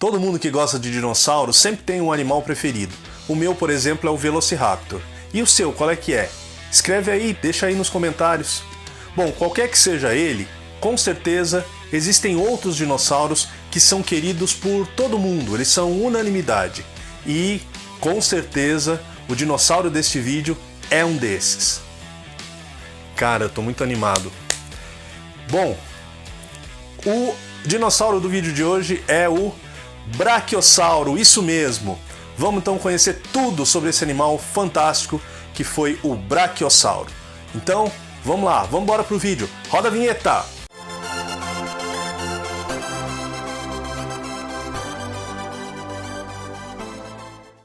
Todo mundo que gosta de dinossauro sempre tem um animal preferido. O meu, por exemplo, é o Velociraptor. E o seu, qual é que é? Escreve aí, deixa aí nos comentários. Bom, qualquer que seja ele, com certeza existem outros dinossauros que são queridos por todo mundo, eles são unanimidade. E, com certeza, o dinossauro deste vídeo é um desses. Cara, eu tô muito animado. Bom, o dinossauro do vídeo de hoje é o Brachiosauro, isso mesmo. Vamos então conhecer tudo sobre esse animal fantástico que foi o Brachiosauro. Então, vamos lá, vamos embora pro vídeo. Roda a vinheta!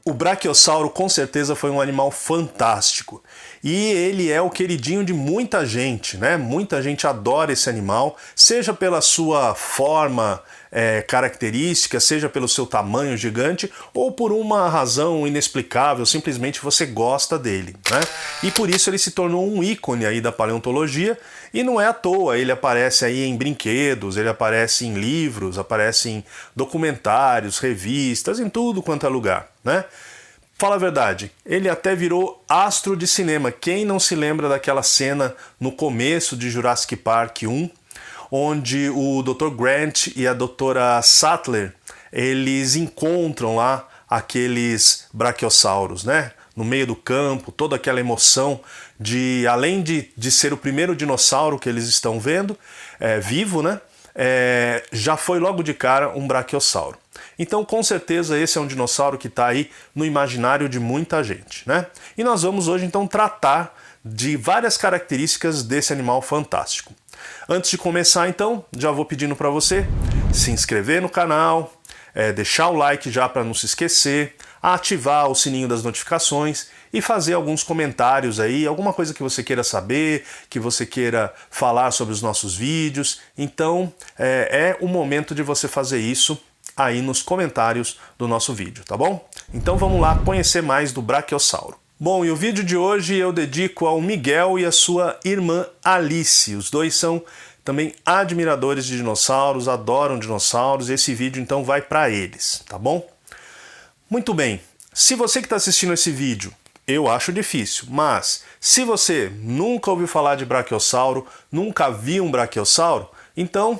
O Brachiosauro com certeza foi um animal fantástico e ele é o queridinho de muita gente, né? Muita gente adora esse animal, seja pela sua forma característica, seja pelo seu tamanho gigante ou por uma razão inexplicável, simplesmente você gosta dele, né? E por isso ele se tornou um ícone aí da paleontologia e não é à toa, ele aparece aí em brinquedos, ele aparece em livros, aparece em documentários, revistas, em tudo quanto é lugar, né? Fala a verdade, ele até virou astro de cinema. Quem não se lembra daquela cena no começo de Jurassic Park 1, onde o Dr. Grant e a Dra. Sattler, eles encontram lá aqueles brachiosauros, né? No meio do campo, toda aquela emoção de, além de ser o primeiro dinossauro que eles estão vendo, vivo, né? Já foi logo de cara um brachiosauro. Então, com certeza, esse é um dinossauro que está aí no imaginário de muita gente, né? E nós vamos hoje, então, tratar de várias características desse animal fantástico. Antes de começar, então, já vou pedindo para você se inscrever no canal, deixar o like já para não se esquecer, ativar o sininho das notificações e fazer alguns comentários aí, alguma coisa que você queira saber, que você queira falar sobre os nossos vídeos. Então, é o momento de você fazer isso aí nos comentários do nosso vídeo, tá bom? Então vamos lá conhecer mais do Brachiosauro. Bom, e o vídeo de hoje eu dedico ao Miguel e a sua irmã Alice. Os dois são também admiradores de dinossauros, adoram dinossauros, e esse vídeo então vai para eles, tá bom? Muito bem, se você que está assistindo esse vídeo, eu acho difícil, mas se você nunca ouviu falar de Brachiosauro, nunca viu um Brachiosauro, então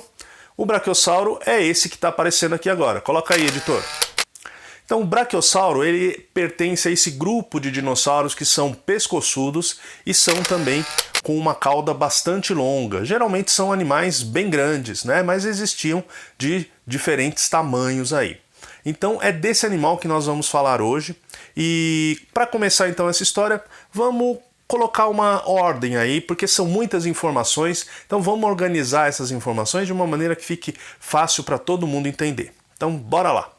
o Brachiosauro é esse que está aparecendo aqui agora. Coloca aí, editor. Então, o Brachiosauro, ele pertence a esse grupo de dinossauros que são pescoçudos e são também com uma cauda bastante longa. Geralmente são animais bem grandes, né? Mas existiam de diferentes tamanhos aí. Então, é desse animal que nós vamos falar hoje. E para começar então essa história, vamos colocar uma ordem aí, porque são muitas informações, então vamos organizar essas informações de uma maneira que fique fácil para todo mundo entender. Então, bora lá!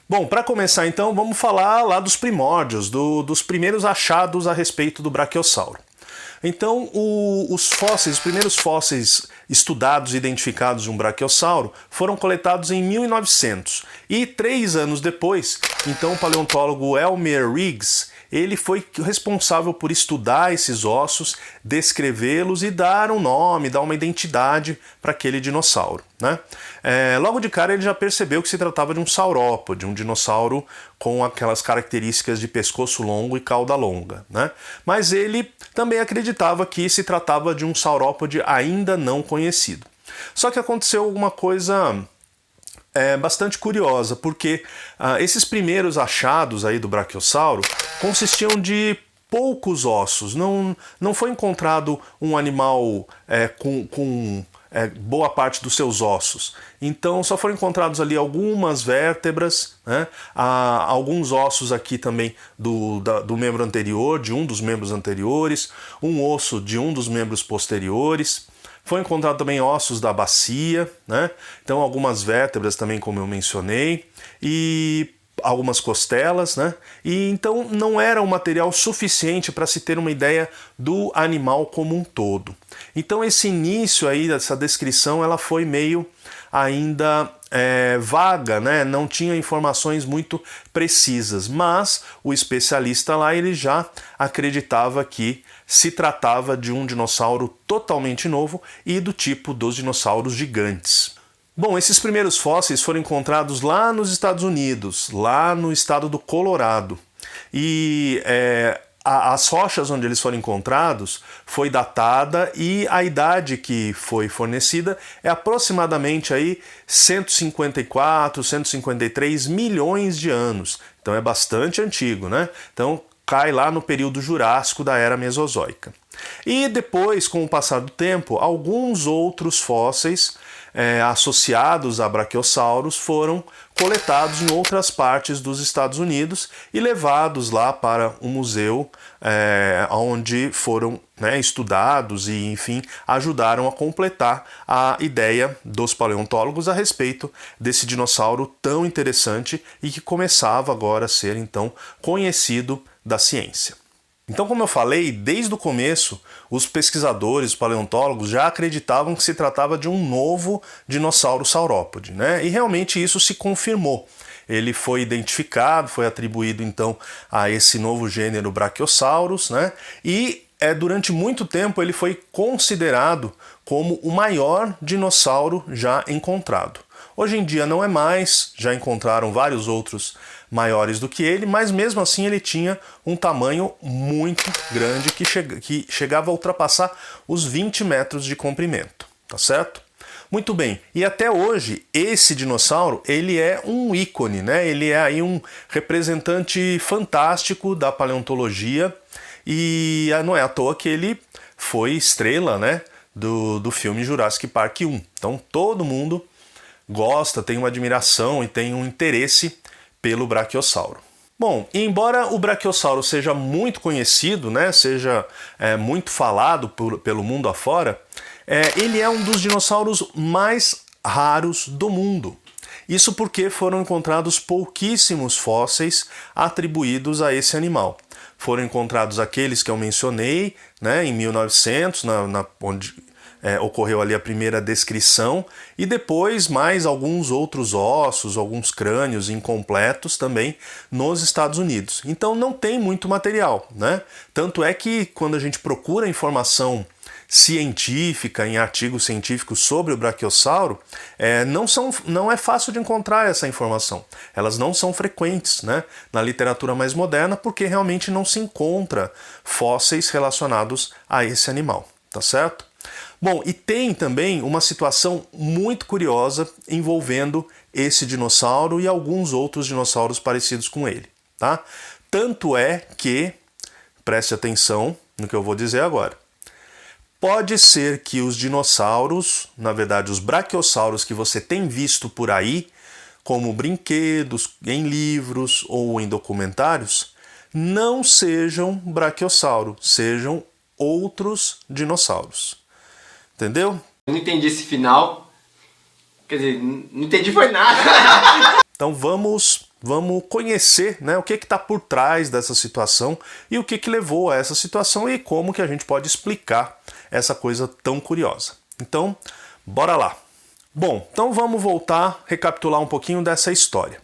Bom, para começar então, vamos falar lá dos primórdios, dos primeiros achados a respeito do Brachiosauro. Então, os primeiros fósseis estudados e identificados de um Brachiosauro foram coletados em 1900. E 3 anos depois, então o paleontólogo Elmer Riggs, ele foi responsável por estudar esses ossos, descrevê-los e dar um nome, dar uma identidade para aquele dinossauro, né? Logo de cara ele já percebeu que se tratava de um saurópode, um dinossauro com aquelas características de pescoço longo e cauda longa, né? Mas ele também acreditava que se tratava de um saurópode ainda não conhecido. Só que aconteceu alguma coisa bastante curiosa, porque esses primeiros achados aí do Brachiosauro consistiam de poucos ossos, não foi encontrado um animal com boa parte dos seus ossos. Então só foram encontrados ali algumas vértebras, né? Alguns ossos aqui também do membro anterior, de um dos membros anteriores, um osso de um dos membros posteriores. Foi encontrado também ossos da bacia, né? Então algumas vértebras também, como eu mencionei, e algumas costelas, né? E então não era um material suficiente para se ter uma ideia do animal como um todo. Então esse início aí dessa descrição, ela foi meio ainda vaga, né? Não tinha informações muito precisas, mas o especialista lá, ele já acreditava que se tratava de um dinossauro totalmente novo e do tipo dos dinossauros gigantes. Bom, esses primeiros fósseis foram encontrados lá nos Estados Unidos, lá no estado do Colorado. E as rochas onde eles foram encontrados foi datada e a idade que foi fornecida é aproximadamente aí 154, 153 milhões de anos. Então é bastante antigo, né? Então cai lá no período Jurássico da Era Mesozoica. E depois, com o passar do tempo, alguns outros fósseis associados a braquiossauros foram coletados em outras partes dos Estados Unidos e levados lá para um museu onde foram estudados e, enfim, ajudaram a completar a ideia dos paleontólogos a respeito desse dinossauro tão interessante e que começava agora a ser, então, conhecido da ciência. Então, como eu falei, desde o começo, os pesquisadores, os paleontólogos já acreditavam que se tratava de um novo dinossauro saurópode, né? E realmente isso se confirmou. Ele foi identificado, foi atribuído então a esse novo gênero Brachiosaurus, né? E durante muito tempo ele foi considerado como o maior dinossauro já encontrado. Hoje em dia não é mais, já encontraram vários outros maiores do que ele, mas mesmo assim ele tinha um tamanho muito grande que chegava a ultrapassar os 20 metros de comprimento, tá certo? Muito bem, e até hoje esse dinossauro ele é um ícone, né? Ele é aí um representante fantástico da paleontologia e não é à toa que ele foi estrela, né, do filme Jurassic Park 1. Então todo mundo gosta, tem uma admiração e tem um interesse pelo braquiossauro. Bom, embora o braquiossauro seja muito conhecido, né, seja muito falado pelo mundo afora, ele é um dos dinossauros mais raros do mundo. Isso porque foram encontrados pouquíssimos fósseis atribuídos a esse animal. Foram encontrados aqueles que eu mencionei, né, em 1900, onde ocorreu ali a primeira descrição, e depois mais alguns outros ossos, alguns crânios incompletos também nos Estados Unidos. Então não tem muito material, né? Tanto é que quando a gente procura informação científica, em artigos científicos sobre o braquiossauro, não é fácil de encontrar essa informação. Elas não são frequentes, né, na literatura mais moderna, porque realmente não se encontra fósseis relacionados a esse animal, tá certo? Bom, e tem também uma situação muito curiosa envolvendo esse dinossauro e alguns outros dinossauros parecidos com ele, tá? Tanto é que, preste atenção no que eu vou dizer agora, pode ser que os dinossauros, na verdade os braquiossauros que você tem visto por aí, como brinquedos, em livros ou em documentários, não sejam braquiossauro, sejam outros dinossauros. Entendeu? Eu não entendi esse final. Quer dizer, não entendi foi nada. Então vamos conhecer, né, o que está por trás dessa situação e o que levou a essa situação e como que a gente pode explicar essa coisa tão curiosa. Então, bora lá. Bom, então vamos voltar, recapitular um pouquinho dessa história.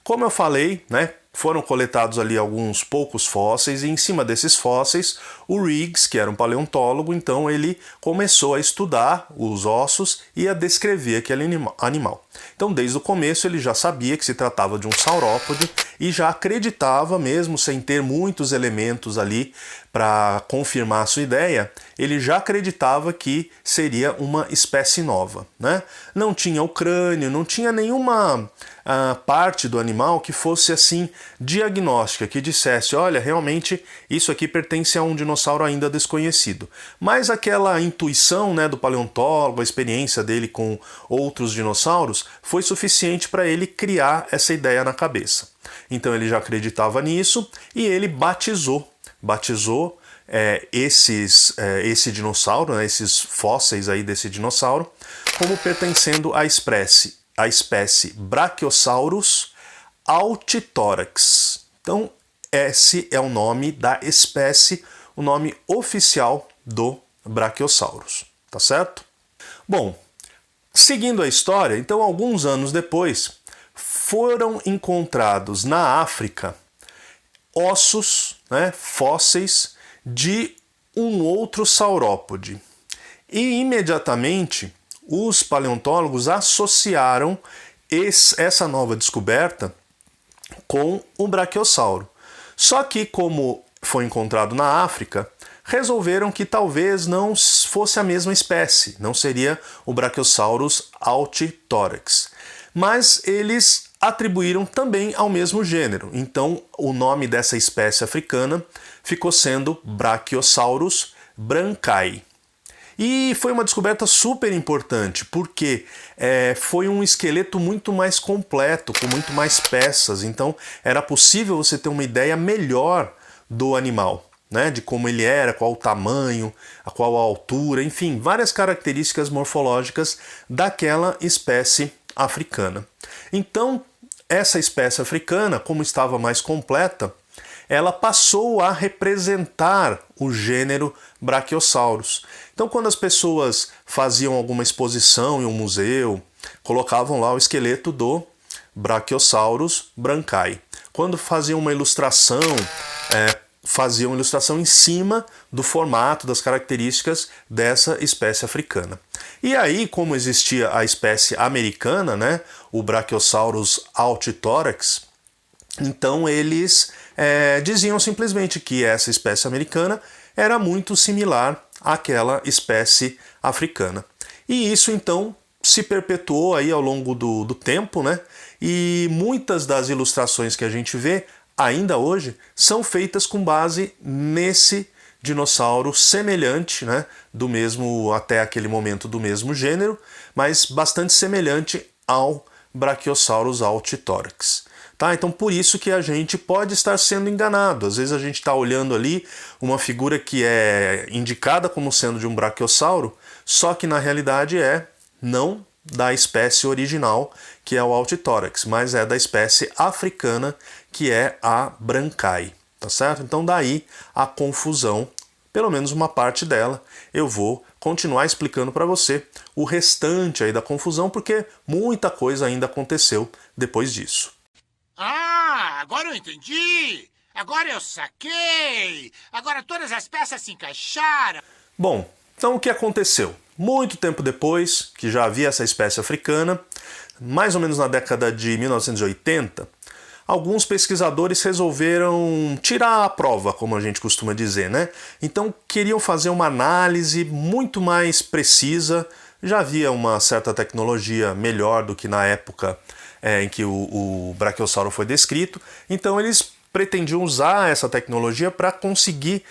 Como eu falei, né, foram coletados ali alguns poucos fósseis e em cima desses fósseis o Riggs, que era um paleontólogo, então ele começou a estudar os ossos e a descrever aquele animal. Então desde o começo ele já sabia que se tratava de um saurópode e já acreditava, mesmo sem ter muitos elementos ali para confirmar a sua ideia, ele já acreditava que seria uma espécie nova, né? Não tinha o crânio, não tinha nenhuma parte do animal que fosse assim diagnóstica, que dissesse, olha, realmente isso aqui pertence a um dinossauro ainda desconhecido. Mas aquela intuição, né, do paleontólogo, a experiência dele com outros dinossauros, foi suficiente para ele criar essa ideia na cabeça. Então ele já acreditava nisso e ele batizou esse dinossauro, né, esses fósseis aí desse dinossauro, como pertencendo à espécie Brachiosaurus altithorax. Então esse é o nome da espécie, o nome oficial do Brachiosaurus, tá certo? Bom, seguindo a história, então alguns anos depois foram encontrados na África ossos, né, fósseis de um outro saurópode. E imediatamente os paleontólogos associaram essa nova descoberta com o Brachiosauro. Só que, como foi encontrado na África, resolveram que talvez não fosse a mesma espécie, não seria o Brachiosaurus altithorax. Mas eles atribuíram também ao mesmo gênero. Então, o nome dessa espécie africana ficou sendo Brachiosaurus brancai. E foi uma descoberta super importante, porque foi um esqueleto muito mais completo, com muito mais peças, então era possível você ter uma ideia melhor do animal, né? De como ele era, qual o tamanho, qual a altura, enfim, várias características morfológicas daquela espécie africana. Então, essa espécie africana, como estava mais completa, ela passou a representar o gênero Brachiosaurus. Então, quando as pessoas faziam alguma exposição em um museu, colocavam lá o esqueleto do Brachiosaurus brancai. Quando faziam uma ilustração, faziam ilustração em cima do formato, das características dessa espécie africana. E aí, como existia a espécie americana, né, o Brachiosaurus altithorax, então eles diziam simplesmente que essa espécie americana era muito similar àquela espécie africana. E isso então se perpetuou aí ao longo do tempo, né? E muitas das ilustrações que a gente vê ainda hoje são feitas com base nesse dinossauro semelhante, né? Do mesmo, até aquele momento, do mesmo gênero, mas bastante semelhante ao Brachiosaurus altithorax. Tá? Então por isso que a gente pode estar sendo enganado. Às vezes a gente está olhando ali uma figura que é indicada como sendo de um brachiosauro, só que na realidade não da espécie original, que é o altithorax, mas é da espécie africana, que é a brancai. Tá certo? Então daí a confusão, pelo menos uma parte dela. Eu vou continuar explicando para você o restante aí da confusão, porque muita coisa ainda aconteceu depois disso. Ah, agora eu entendi! Agora eu saquei! Agora todas as peças se encaixaram! Bom, então o que aconteceu? Muito tempo depois que já havia essa espécie africana, mais ou menos na década de 1980, alguns pesquisadores resolveram tirar a prova, como a gente costuma dizer, né? Então queriam fazer uma análise muito mais precisa. Já havia uma certa tecnologia melhor do que na época em que o Brachiosauro foi descrito, então eles pretendiam usar essa tecnologia para conseguir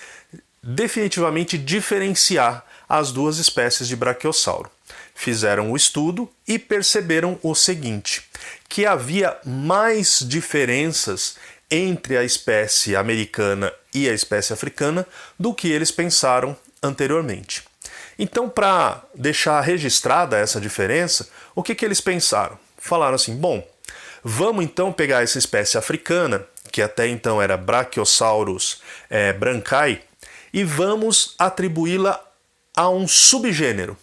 definitivamente diferenciar as duas espécies de Brachiosauro. Fizeram o estudo e perceberam o seguinte, que havia mais diferenças entre a espécie americana e a espécie africana do que eles pensaram anteriormente. Então, para deixar registrada essa diferença, o que eles pensaram? Falaram assim, bom, vamos então pegar essa espécie africana, que até então era Brachiosaurus brancai, e vamos atribuí-la a um subgênero.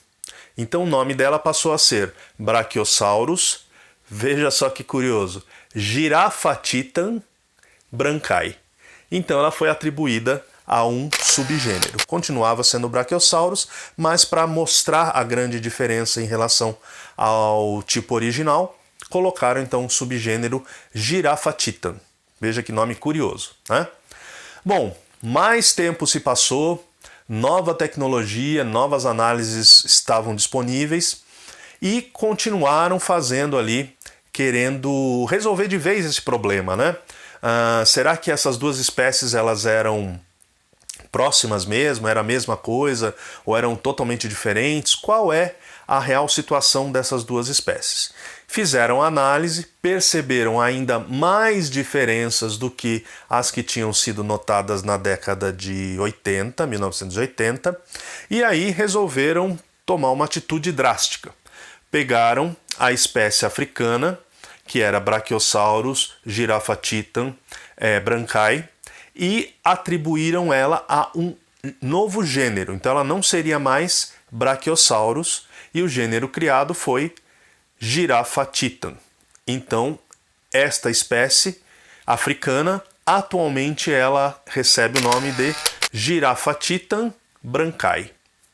Então o nome dela passou a ser Brachiosaurus, veja só que curioso, Girafatitan brancai. Então ela foi atribuída a um subgênero. Continuava sendo Brachiosaurus, mas para mostrar a grande diferença em relação ao tipo original, colocaram então o subgênero Girafatitan. Veja que nome curioso, né? Bom, mais tempo se passou, nova tecnologia, novas análises estavam disponíveis e continuaram fazendo ali, querendo resolver de vez esse problema, né? Será que essas duas espécies elas eram próximas mesmo, era a mesma coisa ou eram totalmente diferentes? Qual é a real situação dessas duas espécies? Fizeram a análise, perceberam ainda mais diferenças do que as que tinham sido notadas na década de 80, 1980, e aí resolveram tomar uma atitude drástica. Pegaram a espécie africana, que era Brachiosaurus girafatitan brancai, e atribuíram ela a um novo gênero. Então ela não seria mais Brachiosaurus e o gênero criado foi Girafatitan. Então esta espécie africana atualmente ela recebe o nome de Girafatitan brancai,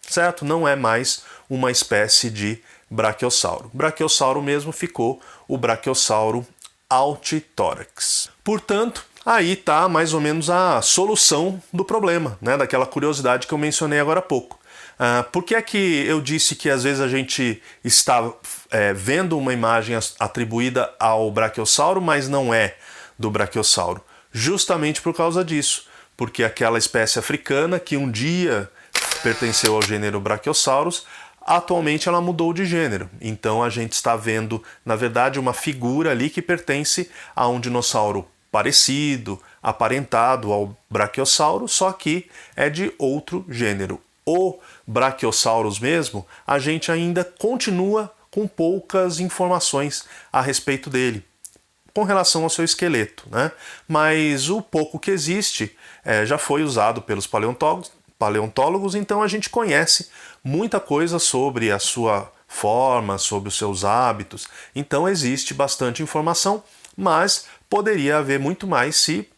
certo? Não é mais uma espécie de brachiosauro. Brachiosauro mesmo ficou o Brachiosauro altitórax. Portanto, aí está mais ou menos a solução do problema, né, daquela curiosidade que eu mencionei agora há pouco. Por que é que eu disse que às vezes a gente está vendo uma imagem atribuída ao Brachiosauro, mas não é do Brachiosauro? Justamente por causa disso, porque aquela espécie africana que um dia pertenceu ao gênero Brachiosaurus, atualmente ela mudou de gênero. Então a gente está vendo, na verdade, uma figura ali que pertence a um dinossauro parecido, aparentado ao Brachiosauro, só que é de outro gênero. O Brachiosaurus mesmo, a gente ainda continua com poucas informações a respeito dele, com relação ao seu esqueleto, né? Mas o pouco que existe já foi usado pelos paleontólogos, então a gente conhece muita coisa sobre a sua forma, sobre os seus hábitos, então existe bastante informação, mas poderia haver muito mais se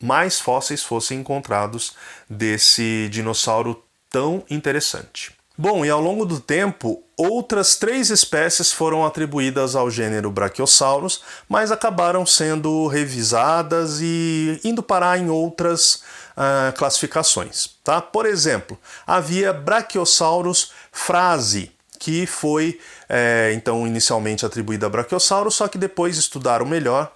mais fósseis fossem encontrados desse dinossauro tão interessante. Bom, e ao longo do tempo, outras 3 espécies foram atribuídas ao gênero Brachiosaurus, mas acabaram sendo revisadas e indo parar em outras classificações. Tá? Por exemplo, havia Brachiosaurus frase, que foi então inicialmente atribuída a Brachiosaurus, só que depois estudaram melhor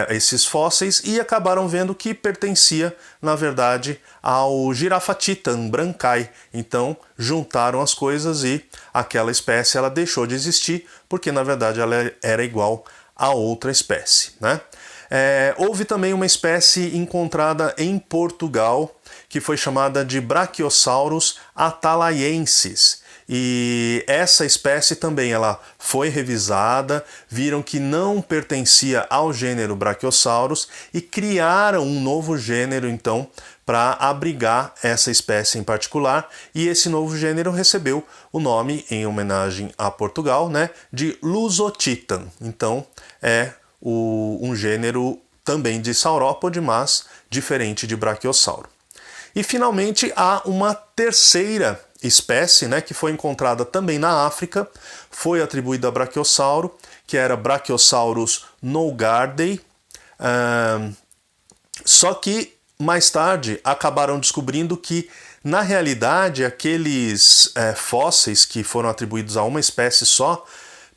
esses fósseis e acabaram vendo que pertencia, na verdade, ao Girafatitan brancai. Então, juntaram as coisas e aquela espécie ela deixou de existir, porque, na verdade, ela era igual a outra espécie, né? Houve também uma espécie encontrada em Portugal, que foi chamada de Brachiosaurus atalaiensis. E essa espécie também ela foi revisada, viram que não pertencia ao gênero Brachiosaurus e criaram um novo gênero então para abrigar essa espécie em particular, e esse novo gênero recebeu o nome em homenagem a Portugal, né, de Lusotitan. Então é um gênero também de saurópode, mas diferente de Brachiosauro. E finalmente há uma terceira espécie, né, que foi encontrada também na África, foi atribuída a Brachiosauro, que era Brachiosaurus nougardei, só que mais tarde acabaram descobrindo que, na realidade, aqueles fósseis que foram atribuídos a uma espécie só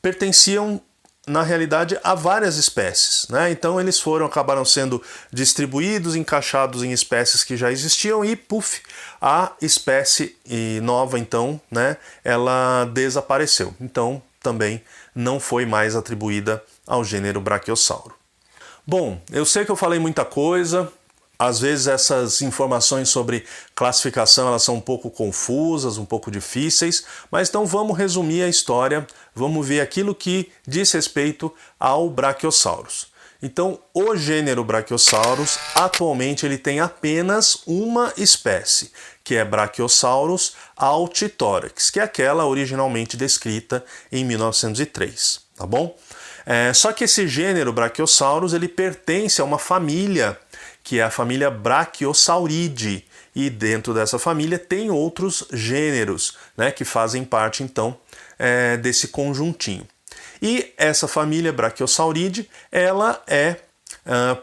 pertenciam, na realidade, a várias espécies, né? Então eles acabaram sendo distribuídos, encaixados em espécies que já existiam e, puf, a espécie nova, então, né, ela desapareceu. Então, também não foi mais atribuída ao gênero Brachiosauro. Bom, eu sei que eu falei muita coisa. Às vezes essas informações sobre classificação elas são um pouco confusas, um pouco difíceis, mas então vamos resumir a história, vamos ver aquilo que diz respeito ao Brachiosaurus. Então, o gênero Brachiosaurus, atualmente ele tem apenas uma espécie, que é Brachiosaurus altitórax, que é aquela originalmente descrita em 1903, tá bom? Só que esse gênero Brachiosaurus ele pertence a uma família que é a família Brachiosauridae, e dentro dessa família tem outros gêneros, né, que fazem parte então desse conjuntinho. E essa família Brachiosauridae, ela é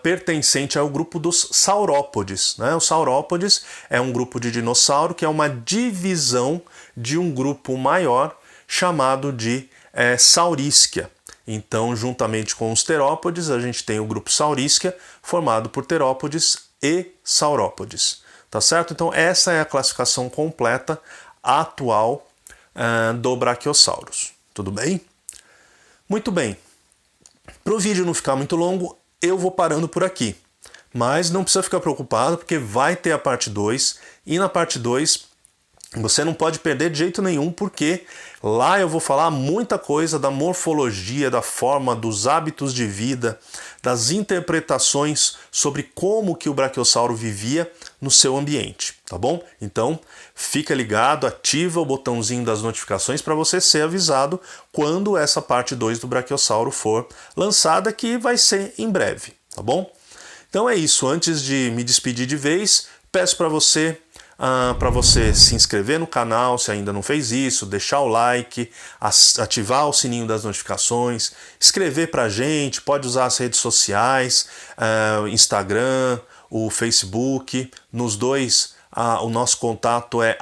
pertencente ao grupo dos saurópodes, né? Os saurópodes é um grupo de dinossauro que é uma divisão de um grupo maior chamado de Saurisquia. Então, juntamente com os terópodes, a gente tem o grupo Saurisquia, formado por terópodes e saurópodes. Tá certo? Então, essa é a classificação completa atual do Brachiosaurus. Tudo bem? Muito bem. Para o vídeo não ficar muito longo, eu vou parando por aqui. Mas não precisa ficar preocupado, porque vai ter a parte 2. E na parte 2, você não pode perder de jeito nenhum, porque lá eu vou falar muita coisa da morfologia, da forma, dos hábitos de vida, das interpretações sobre como que o Brachiosauro vivia no seu ambiente, tá bom? Então, fica ligado, ativa o botãozinho das notificações para você ser avisado quando essa parte 2 do Brachiosauro for lançada, que vai ser em breve, tá bom? Então é isso, antes de me despedir de vez, peço para você para você se inscrever no canal, se ainda não fez isso, deixar o like, ativar o sininho das notificações, escrever pra gente, pode usar as redes sociais, Instagram, o Facebook, nos dois o nosso contato é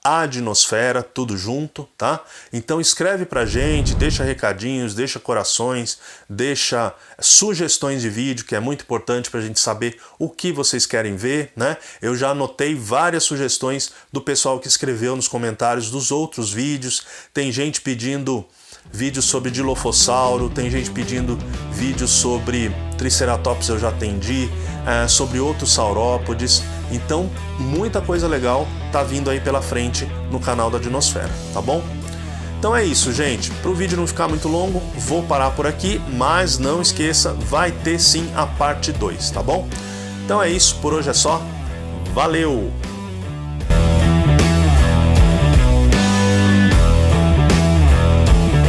@adinosfera, tudo junto, tá? Então escreve pra gente, deixa recadinhos, deixa corações, deixa sugestões de vídeo, que é muito importante pra gente saber o que vocês querem ver, né? Eu já anotei várias sugestões do pessoal que escreveu nos comentários dos outros vídeos. Tem gente pedindo vídeos sobre Dilophosauro, tem gente pedindo vídeos sobre Triceratops, eu já atendi, sobre outros saurópodes. Então, muita coisa legal tá vindo aí pela frente no canal da Dinosfera, tá bom? Então é isso, gente. Para o vídeo não ficar muito longo, vou parar por aqui, mas não esqueça, vai ter sim a parte 2, tá bom? Então é isso, por hoje é só. Valeu!